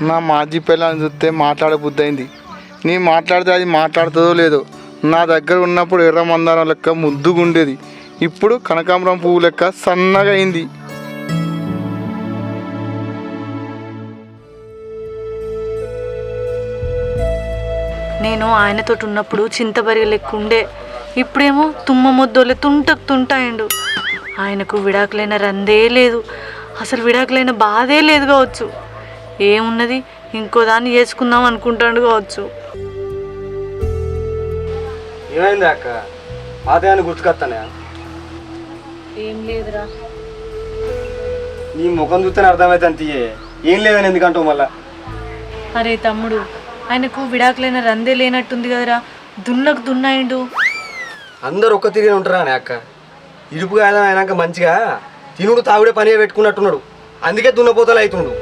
నా మాజీ పిల్లని చూస్తే మాట్లాడబుద్ధి అయింది. నీ మాట్లాడితే అది మాట్లాడుతుందో లేదో. నా దగ్గర ఉన్నప్పుడు ఎర్ర మందారం లెక్క ముద్దుగుండేది, ఇప్పుడు కనకాంబరం పువ్వు లెక్క సన్నగా అయింది. నేను ఆయనతో ఉన్నప్పుడు చింతబరి లెక్క ఉండే, ఇప్పుడేమో తుమ్మ మొద్దోలే తుంటాయిండు. ఆయనకు విడాకులైన రందే లేదు, అసలు విడాకులైన బాధే లేదు కావచ్చు. ఏమున్నది, ఇంకో దాన్ని చేసుకుందాం అనుకుంటాడు కావచ్చు. ఏమైంది అక్క? ఆదాయాన్ని గుర్తుకొస్తానే? ఏం లేదురా. నీ ముఖం చూస్తేనే అర్థమైతే అంతే. ఏం లేదని ఎందుకంటావు మళ్ళా? అరే తమ్ముడు, ఆయనకు విడాకులైన రందే లేనట్టుంది కదరా, దున్నాయిండు. అందరు ఒక్క తిరిగి ఉంటారా అని అక్క? ఇడుపుగా అయినాక మంచిగా తినుడు తాగుడే పని పెట్టుకున్నట్టున్నాడు, అందుకే దున్నపోతలు అవుతుండు.